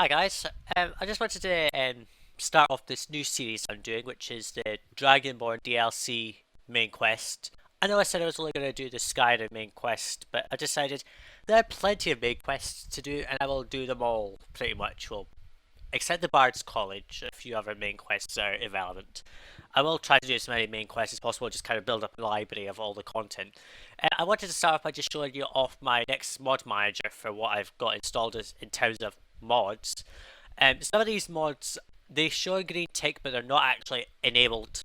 Hi guys, I just wanted to start off this new series I'm doing, which is the Dragonborn DLC main quest. I know I said I was only going to do the Skyrim main quest, but I decided there are plenty of main quests to do, and I will do them all pretty much. Well, except the Bard's College, a few other main quests are irrelevant. I will try to do as many main quests as possible, just kind of build up a library of all the content. I wanted to start off by just showing you off my next mod manager for what I've got installed in terms of mods. Some of these mods, they show a green tick, but they're not actually enabled,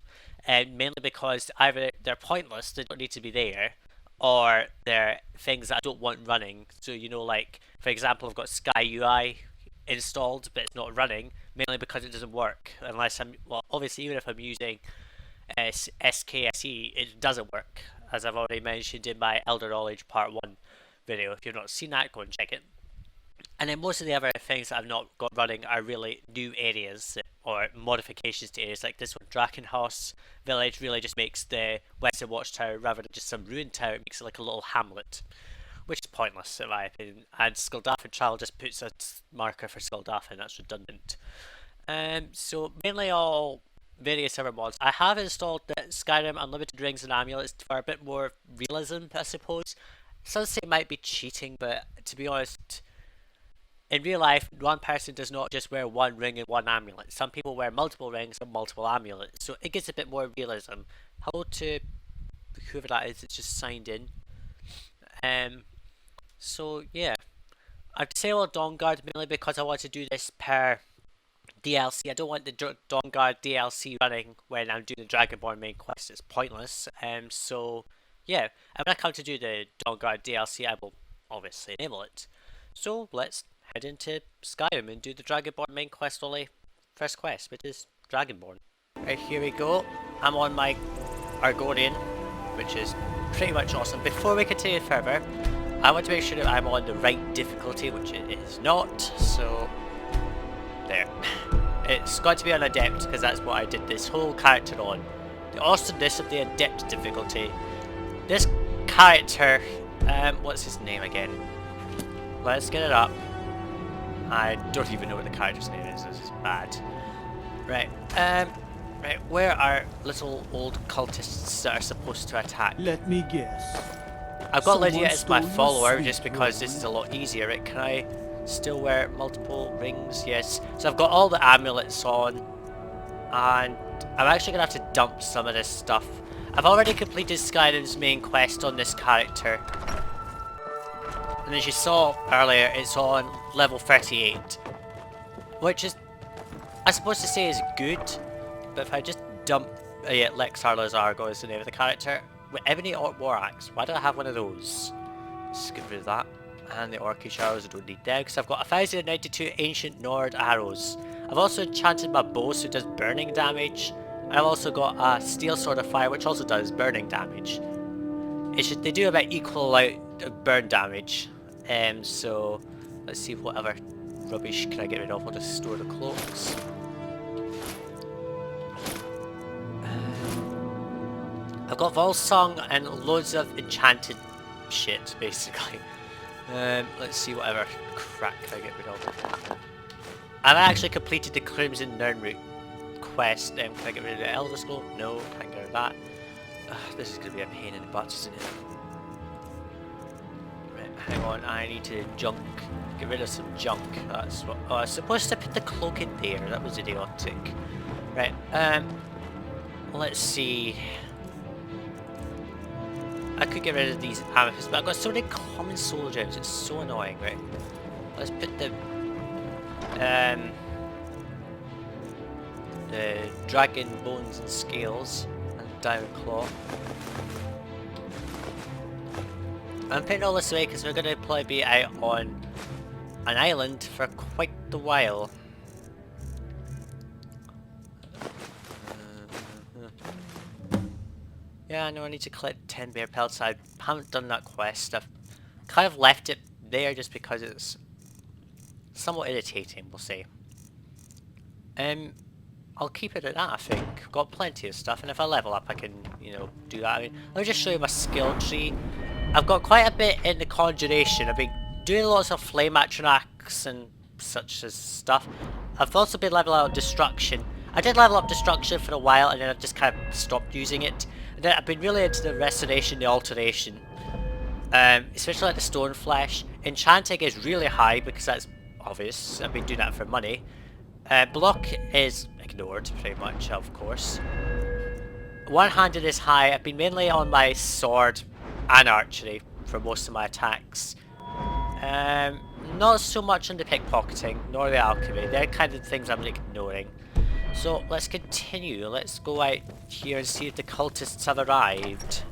mainly because either they're pointless, they don't need to be there, or they're things that I don't want running. So, like, for example, I've got Sky UI installed, but it's not running, mainly because it doesn't work unless well, obviously, even if I'm using SKSE, it doesn't work, as I've already mentioned in my Elder Knowledge Part 1 video. If you've not seen that, go and check it. And then most of the other things that I've not got running are really new areas or modifications to areas like this one. Drakenhouse Village really just makes the Western Watchtower, rather than just some ruined tower, it makes it like a little hamlet, which is pointless in my opinion. And Skuldafn Trial just puts a marker for Skuldafn, that's redundant. So mainly all various other mods. I have installed the Skyrim Unlimited Rings and Amulets for a bit more realism, I suppose. Some say it might be cheating, but to be honest, in real life, one person does not just wear one ring and one amulet. Some people wear multiple rings and multiple amulets, so it gives a bit more realism. Hello to whoever that is that's just signed in. So yeah, I've disabled Dawnguard mainly because I want to do this per DLC. I don't want the Dawnguard DLC running when I'm doing the Dragonborn main quest. It's pointless. So yeah, and when I come to do the Dawnguard DLC, I will obviously enable it. So let's head into Skyrim and do the Dragonborn main quest only first quest, which is Dragonborn. Right, here we go. I'm on my Argonian, which is pretty much awesome. Before we continue further, I want to make sure that I'm on the right difficulty, which it is not, so there. It's got to be on Adept, because that's what I did this whole character on. The awesomeness of the Adept difficulty. This character, what's his name again? Let's get it up. I don't even know what the character's name is, this is bad. Right, right, where are little old cultists that are supposed to attack? Let me guess. I've got Lydia as my follower just because this is a lot easier. Right? Can I still wear multiple rings? Yes. So I've got all the amulets on, and I'm actually going to have to dump some of this stuff. I've already completed Skyrim's main quest on this character. And as you saw earlier, it's on level 38. Which is, I suppose to say is good, but if I just dump, yeah, Lexar Lazargo is the name of the character. With Ebony Orc War Axe, why do I have one of those? Let's get rid of that. And the Orcish arrows, I don't need them, because I've got 1092 Ancient Nord arrows. I've also enchanted my bow, so it does burning damage. I've also got a Steel Sword of Fire, which also does burning damage. It's just, they do about equal out burn damage. So let's see what other rubbish can I get rid of. I'll just store the cloaks. I've got Volsong and loads of enchanted shit, basically. Let's see whatever crap can I get rid of. I've actually completed the Crimson Nirnroot quest. Can I get rid of the Elder Scroll? No, can't get rid of that. This is going to be a pain in the butt, isn't it? Hang on, I need to get rid of some junk. That's what, oh, I was supposed to put the cloak in there, that was idiotic. Right, let's see. I could get rid of these amethysts, but I've got so many common soul gems, it's so annoying, right? Let's put the dragon bones and scales and diamond claw. I'm putting all this away because we're going to probably be out on an island for quite a while. Yeah, I know I need to collect 10 bear pelts. I haven't done that quest. I've kind of left it there just because it's somewhat irritating, we'll say. I'll keep it at that, I think. I've got plenty of stuff, and if I level up I can, do that. I mean, let me just show you my skill tree. I've got quite a bit in the conjuration. I've been doing lots of flame atronachs and such as stuff. I've also been leveling up Destruction. I did level up Destruction for a while and then I just kind of stopped using it. And then I've been really into the Restoration, the Alteration. Especially like the Stone Flesh. Enchanting is really high because that's obvious. I've been doing that for money. Block is ignored pretty much, of course. One-handed is high. I've been mainly on my sword and archery for most of my attacks. Not so much on the pickpocketing nor the alchemy. They're kind of things I'm ignoring. So let's continue. Let's go out here and see if the cultists have arrived.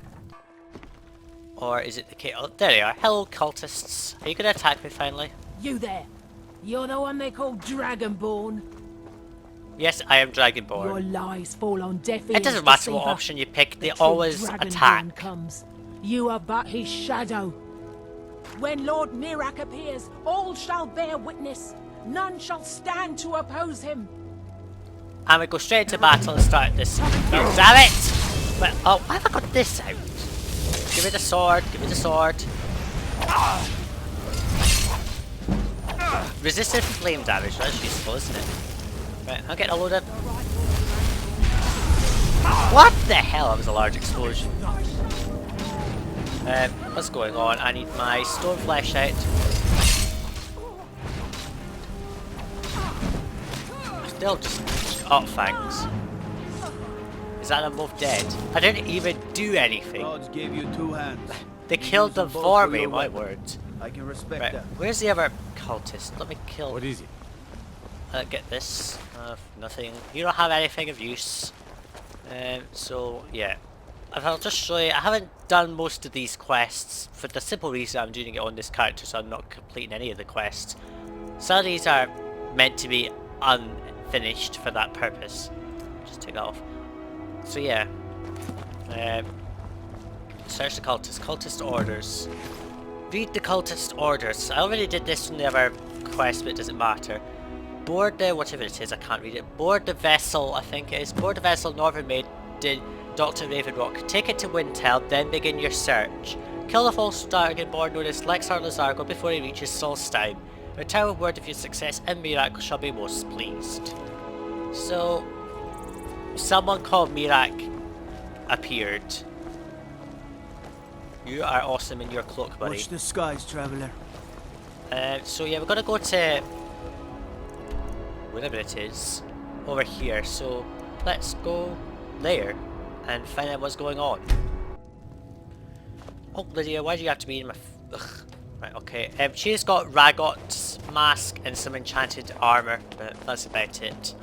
Or is it the case? Oh, there they are. Hello, cultists. Are you going to attack me finally? You there. You're the one they call Dragonborn. Yes, I am Dragonborn. Your lies fall on deaf ears. It doesn't matter what option you pick, they always attack. Comes. You are but his shadow. When Lord Mirak appears, all shall bear witness. None shall stand to oppose him. And we go straight into battle and start this. Oh, damn it! But, oh, why have I got this out? Give me the sword, give me the sword. Resisted flame damage, that's useful, isn't it? Right, I'll get a load of... What the hell? That was a large explosion. What's going on? I need my stone flesh out. Still just... Oh, thanks. Is that them both dead? I didn't even do anything. Gods gave you 2 hands. They killed them for me, my word. I can respect Right, that. where's the other cultist? Let me kill... What is it? Get this. Nothing. You don't have anything of use. So, yeah. I'll just show you. I haven't done most of these quests for the simple reason I'm doing it on this character, so I'm not completing any of the quests. Some of these are meant to be unfinished for that purpose. Just take that off. So, yeah. Search the cultist. Cultist orders. Read the cultist orders. I already did this from the other quest, but it doesn't matter. Board the, whatever it is, I can't read it. Board the vessel, I think it is. Board the vessel, Northern Maiden, Dr. Ravenrock. Take it to Windtail, then begin your search. Kill the false Dragonborn known as Lexar Lazargo before he reaches Solstein. Return with word of your success, and Mirak shall be most pleased. So, someone called Mirak appeared. You are awesome in your cloak, buddy. Watch the skies, traveler. So yeah, we're gonna go to whatever it is over here. So let's go there and find out what's going on. Oh, Lydia, why do you have to be in my? Ugh. Right, okay. She's got Ragot's mask and some enchanted armor, but that's about it.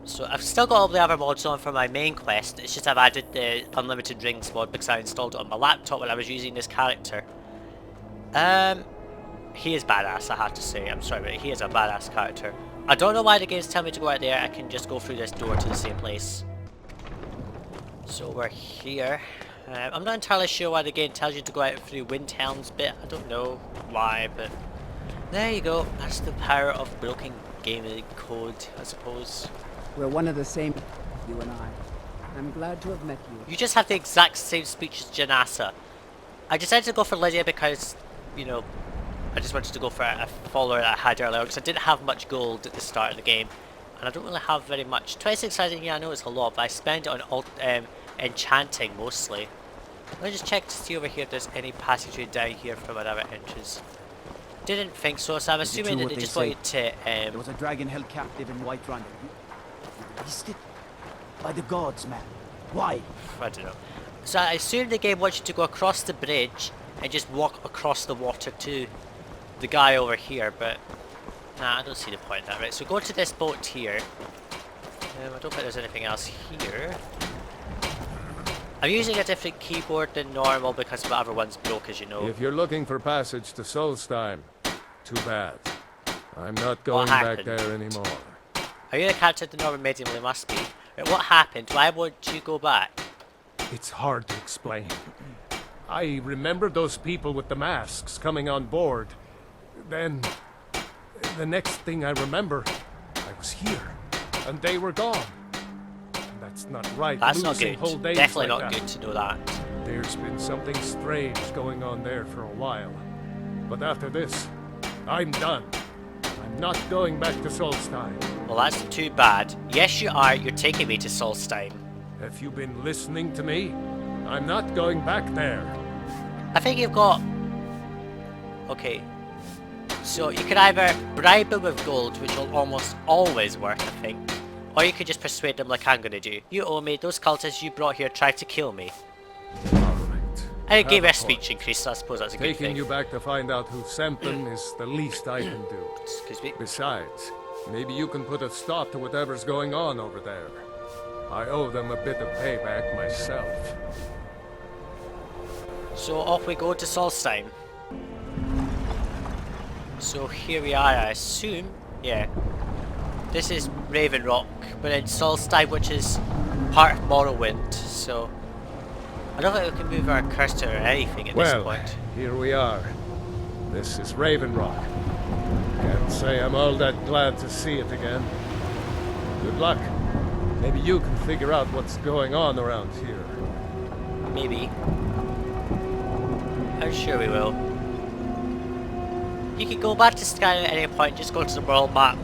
So I've still got all the other mods on for my main quest. It's just I've added the unlimited rings mod because I installed it on my laptop when I was using this character. He is badass, I have to say. I'm sorry, but he is a badass character. I don't know why the games tell me to go out there. I can just go through this door to the same place. So we're here. I'm not entirely sure why the game tells you to go out through Windhelm's bit. I don't know why, but there you go. That's the power of broken gaming code, I suppose. We're one of the same, you and I. I'm glad to have met you. You just have the exact same speech as Janasa. I decided to go for Lydia because, you know, I just wanted to go for a follower that I had earlier because I didn't have much gold at the start of the game. And I don't really have very much. 26,000, yeah, I know it's a lot, but I spend it on enchanting mostly. Let me just check to see over here if there's any passageway down here from another entrance. Didn't think so, so I'm assuming that they just want you to... There was a dragon held captive in Whiterun. You missed it? By the gods, man. Why? I don't know. So I assume the game wants you to go across the bridge and just walk across the water to the guy over here, but... Nah, I don't see the point of that, right? So go to this boat here. I don't think there's anything else here. I'm using a different keyboard than normal because my other one's broke, as you know. If you're looking for passage to Solstein, too bad. I'm not going back there anymore. Are you the character of the Northern Maiden? Well, it must be. Right, what happened? Why won't you go back? It's hard to explain. I remember those people with the masks coming on board. Then, the next thing I remember, I was here, and they were gone. That's not right. That's not Losing good. whole days Definitely like not that. good to know that. There's been something strange going on there for a while. But after this, I'm done. I'm not going back to Solstein. Well, that's too bad. Yes, you are. You're taking me to Solstein. Have you been listening to me? I'm not going back there. I think you've got... Okay. So you could either bribe him with gold, which will almost always work, I think. Or you could just persuade him like I'm gonna do. You owe me. Those cultists you brought here tried to kill me. Alright. And it gave her speech increase, so I suppose that's a good Taking thing. you back to find out who sent them is the least I can do. Excuse me. Besides, maybe you can put a stop to whatever's going on over there. I owe them a bit of payback myself. So off we go to Solstein. So here we are, I assume. Yeah. This is Raven Rock, but in Solstein, which is part of Morrowind, so... I don't think we can move our cursor or anything at this point. Here we are. This is Raven Rock. Can't say I'm all that glad to see it again. Good luck. Maybe you can figure out what's going on around here. Maybe. I'm sure we will. You can go back to Skyrim at any point, just go to the world map,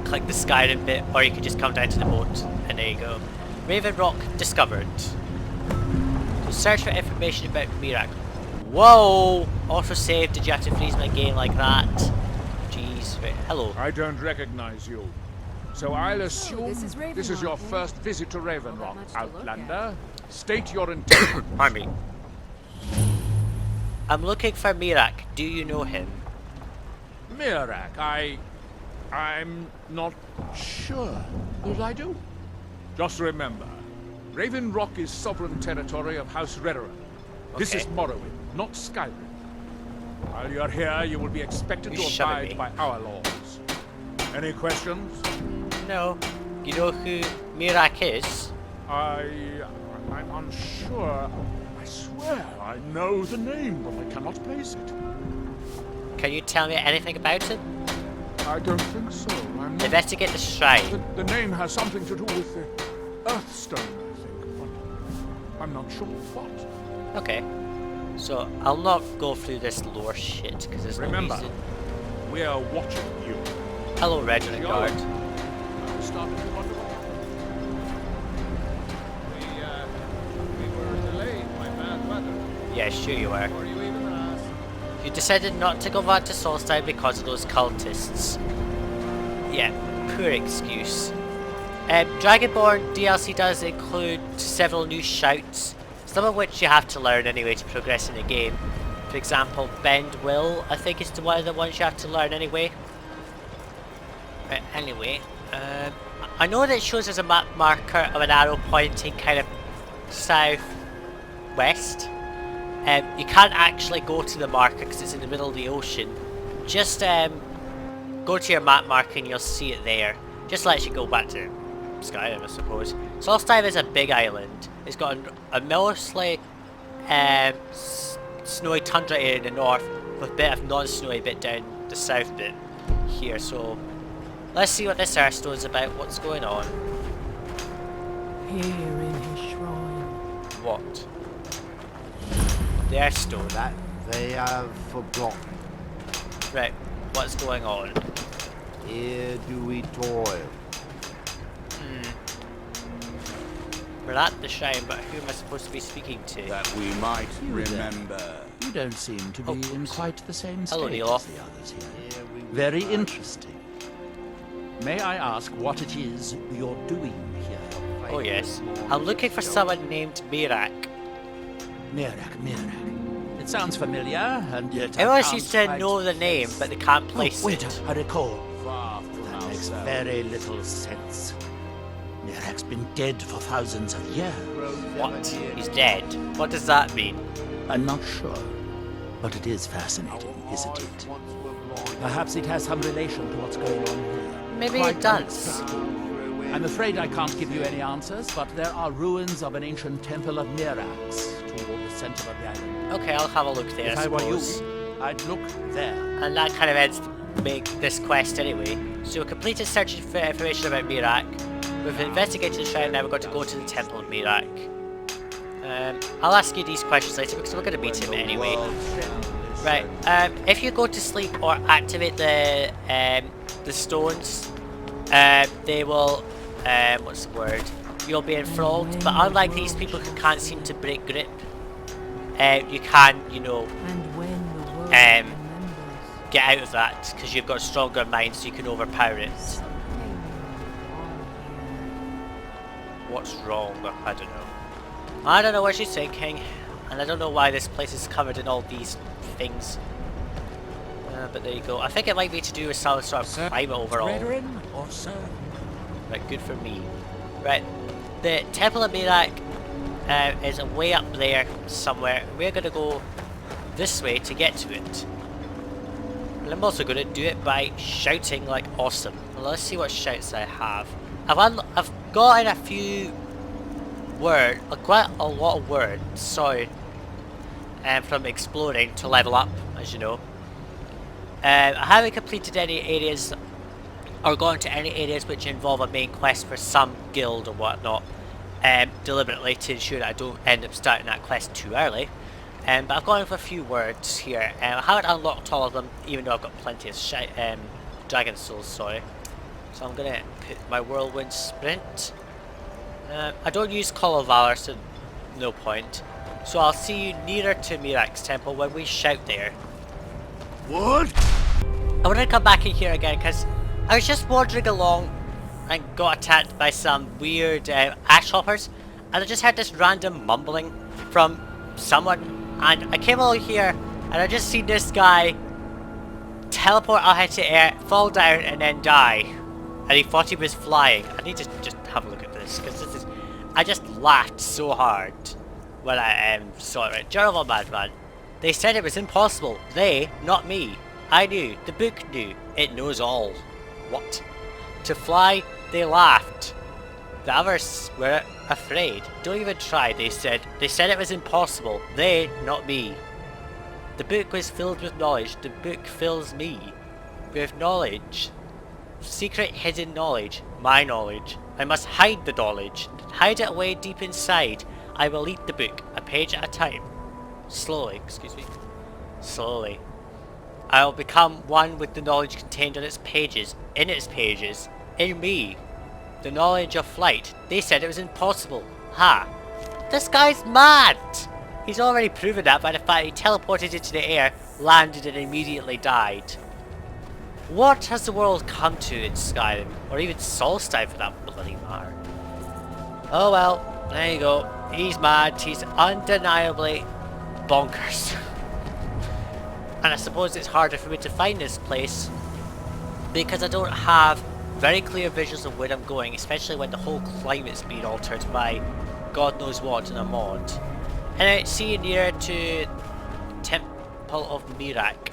click the Skyrim bit, or you can just come down to the boat, and there you go. Raven Rock discovered. So search for information about Mirak. Whoa! Autosave, did you have to freeze my game like that? Jeez, right. Hello. I don't recognize you. So I'll assume this is your Ravenrock, eh? first visit to Raven Not Rock, much to look Outlander. State your intent. Pardon me. I'm looking for Mirak. Do you know him? Mirak, I'm not sure that I do. Just remember, Raven Rock is sovereign territory of House Redoran. This Okay. is Morrowind, not Skyrim. While you're here, you will be expected You're to shoving abide me. by our laws. Any questions? No. You know who Mirak is? I'm unsure. I swear I know the name, but I cannot place it. Can you tell me anything about him? I don't think so. I'm not... Investigate the shrine. The name has something to do with the Earthstone, I think, but I'm not sure what. Okay. So, I'll not go through this lore shit, because there's Remember, no reason. we are watching you. Hello, Regiment Guard. I'm starting to wonder what... We were delayed by bad weather. Yeah, sure you are. Before you even asked. You decided not to go back to Solstein because of those cultists. Yeah, poor excuse. Dragonborn DLC does include several new shouts, some of which you have to learn anyway to progress in the game. For example, Bend Will, I think is one of the ones you have to learn anyway. Anyway, I know that it shows as a map marker of an arrow pointing kind of southwest. You can't actually go to the marker because it's in the middle of the ocean. Just go to your map marker and you'll see it there. Just lets you go back to Skyrim, I suppose. Solstein is a big island. It's got a mostly snowy tundra area in the north with a bit of non-snowy bit down the south bit here. So let's see what this Earthstone's about. What's going on? Here in his shrine. What? The Earthstone. That they have forgotten. Right. What's going on? Here do we toil. We're at the shrine, but who am I supposed to be speaking to? That we might You there. remember. You don't seem to be Oh, in oops. quite the same Hello, state Neil. as the others here. Here we Very find interesting. May I ask what it is you're doing here? Oh yes. I'm looking for someone named Mirak. Mirak. It sounds familiar, and yet I Everyone can't seems to quite know the name, but they can't place wait, it. I recall. Far from That makes ourselves. very little sense. Mirak's been dead for thousands of years. What? He's dead. What does that mean? I'm not sure, but it is fascinating, isn't it? once were blind. Perhaps it has some relation to what's going on here. Maybe Quite it does. I'm afraid I can't give you any answers, but there are ruins of an ancient temple of Mirax toward the center of the island. Okay, I'll have a look there, If I I were you, suppose. I'd look there. And that kind of ends make this quest anyway. So we completed searching for information about Mirak. We've investigated the shrine, now we're going to go to the temple of Mirak. I'll ask you these questions later because we're going to meet him anyway. Right. If you go to sleep or activate the stones, they will what's the word? You'll be enthralled. But unlike these people who can't seem to break grip, you can, you know, And when the world Um, remembers, get out of that because you've got stronger minds, so you can overpower it. What's wrong? I don't know. I don't know what she's thinking, and I don't know why this place is covered in all these things. But there you go. I think it might be to do with some sort of climate overall. Brethren or sir? Right, good for me. Right, the Temple of Mirak is way up there somewhere. We're gonna go this way to get to it. And I'm also gonna do it by shouting like awesome. Well, let's see what shouts I have. I've gotten a few words, quite a lot of words, sorry, from exploring to level up, as you know. I haven't completed any areas or gone to any areas which involve a main quest for some guild or whatnot, deliberately to ensure that I don't end up starting that quest too early. But I've gone for a few words here. I haven't unlocked all of them, even though I've got plenty of dragon souls, sorry. So I'm gonna put my whirlwind sprint. I don't use Call of Valor, so no point. So I'll see you nearer to Mirak's temple when we shout there. What? I want to come back in here again because I was just wandering along and got attacked by some weird ash hoppers, and I just heard this random mumbling from someone, and I came over here and I just seen this guy teleport out into the air, fall down, and then die. And he thought he was flying. I need to just have a look at this because this is. I just laughed so hard when I saw it. Journal of a Madman. They said it was impossible. They, not me. I knew. The book knew. It knows all. What? To fly, they laughed. The others were afraid. Don't even try, they said. They said it was impossible. They, not me. The book was filled with knowledge. The book fills me with knowledge. Secret hidden knowledge. My knowledge. I must hide the knowledge. Hide it away deep inside. I will eat the book, a page at a time. Slowly, excuse me. Slowly. I will become one with the knowledge contained on its pages. In its pages. In me. The knowledge of flight. They said it was impossible. Ha! This guy's mad! He's already proven that by the fact he teleported into the air, landed and immediately died. What has the world come to in Skyrim? Or even Solstheim for that bloody matter. Oh well, there you go. He's mad. He's undeniably bonkers. And I suppose it's harder for me to find this place because I don't have very clear visuals of where I'm going, especially when the whole climate's been altered by God knows what in a mod. And I see you near to Temple of Mirak,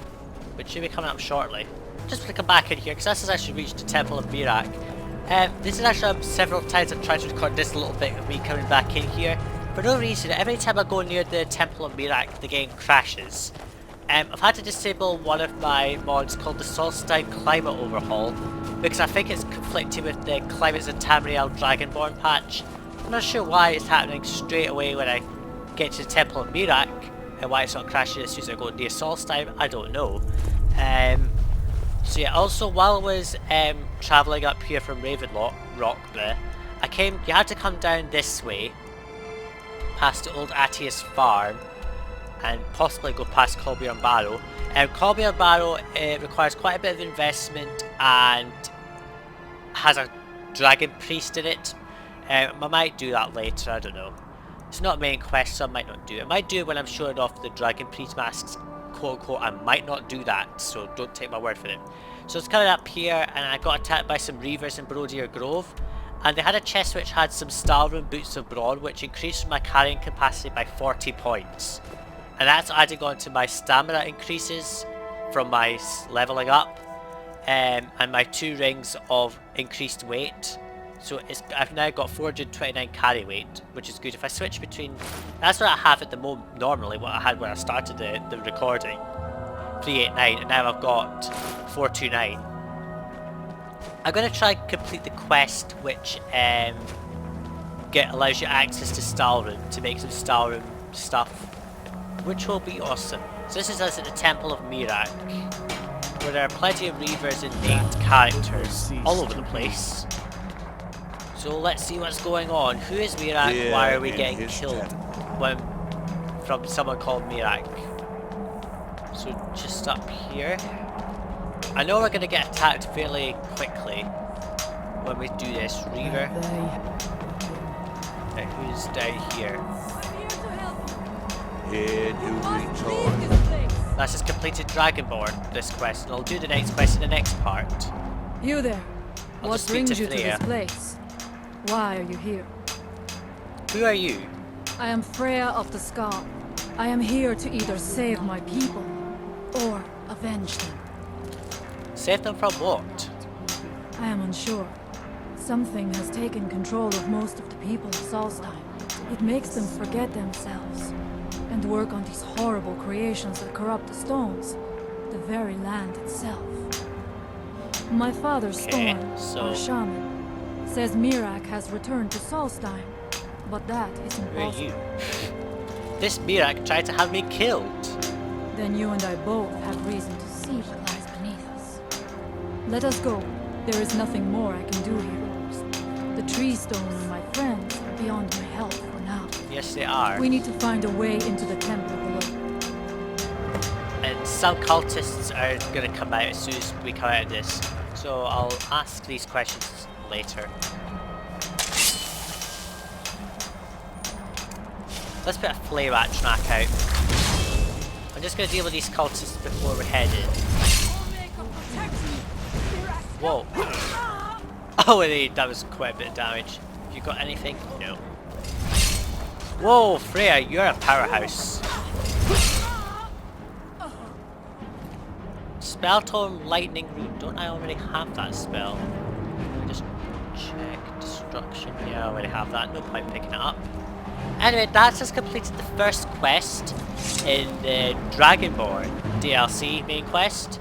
which should be coming up shortly. Just want to come back in here because this has actually reached the Temple of Mirak. This is actually several times I've tried to record this little bit of me coming back in here. For no reason, every time I go near the Temple of Mirak, the game crashes. I've had to disable one of my mods called the Solstheim Climate Overhaul because I think it's conflicting with the Climates in Tamriel Dragonborn patch. I'm not sure why it's happening straight away when I get to the Temple of Mirak and why it's not crashing as soon as I go near Solstheim. I don't know. So yeah, also while I was travelling up here from Ravenlock, you had to come down this way, past the old Atius farm, and possibly go past Colbjorn Barrow. Colbjorn Barrow requires quite a bit of investment and has a dragon priest in it. I might do that later, I don't know. It's not a main quest, so I might not do it. I might do it when I'm showing off the dragon priest masks, quote unquote. I might not do that, so don't take my word for it. So it's coming up here, and I got attacked by some reavers in Brodier Grove, and they had a chest which had some Stalroom Boots of Brawn, which increased my carrying capacity by 40 points. And that's adding on to my stamina increases from my leveling up, and my 2 rings of increased weight. So I've now got 429 carry weight, which is good. If I switch between, that's what I have at the moment normally, what I had when I started the recording, 389, and now I've got 429. I'm going to try and complete the quest which allows you access to Stalroom to make some Stalroom stuff, which will be awesome. So this is us at the Temple of Mirak, where there are plenty of reavers and named characters all over the place. So let's see what's going on. Who is Mirak? Why are we getting killed from someone called Mirak? So just up here. I know we're gonna get attacked fairly quickly when we do this. Reaver. And who's down here? Here do we toil. That's just completed Dragonborn, this quest, and I'll do the next quest in the next part. You there. I'll What just speak brings to you to Freya. this place? Why are you here? Who are you? I am Freya of the Scar. I am here to either save my people or avenge them. Save them from what? I am unsure. Something has taken control of most of the people of Solstheim. It makes them forget themselves and work on these horrible creations that corrupt the stones, the very land itself. My father, Okay, Storm, so- our shaman, says Mirak has returned to Solstheim, but that is Who are impossible. you? This Mirak tried to have me killed. Then you and I both have reason to see what lies beneath us. Let us go. There is nothing more I can do here. The tree stone and my friends are beyond my help for now. Yes, they are. We need to find a way into the temple below. And some cultists are going to come out as soon as we come out of this. So I'll ask these questions later. Let's put a flare rat track out. I'm just going to deal with these cultists before we're headed. Whoa. Oh, wait, that was quite a bit of damage. You got anything? No. Whoa, Freya, you're a powerhouse. Spell tone lightning root. Don't I already have that spell? Let me just check. Destruction. Yeah, I already have that. No point picking it up. Anyway, that's just completed the first quest in the Dragonborn DLC main quest.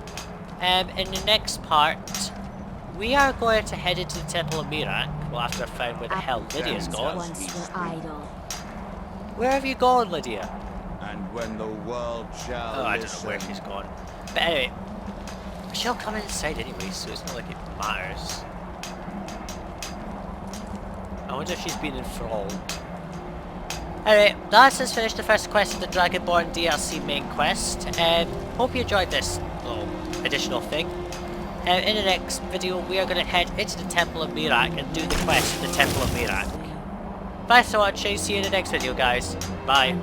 In the next part, we are going to head into the Temple of Mirak. Well, after I've found where the hell Lydia's gone. Once were idle. Where have you gone, Lydia? And when the world shall Oh, I don't know where listen. she's gone. But anyway, she'll come inside anyway, so it's not like it matters. I wonder if she's been enthralled. Anyway, that's just finished the first quest of the Dragonborn DLC main quest. Hope you enjoyed this little additional thing. In the next video, we are going to head into the Temple of Mirak and do the quest in the Temple of Mirak. Thanks for watching, see you in the next video, guys. Bye.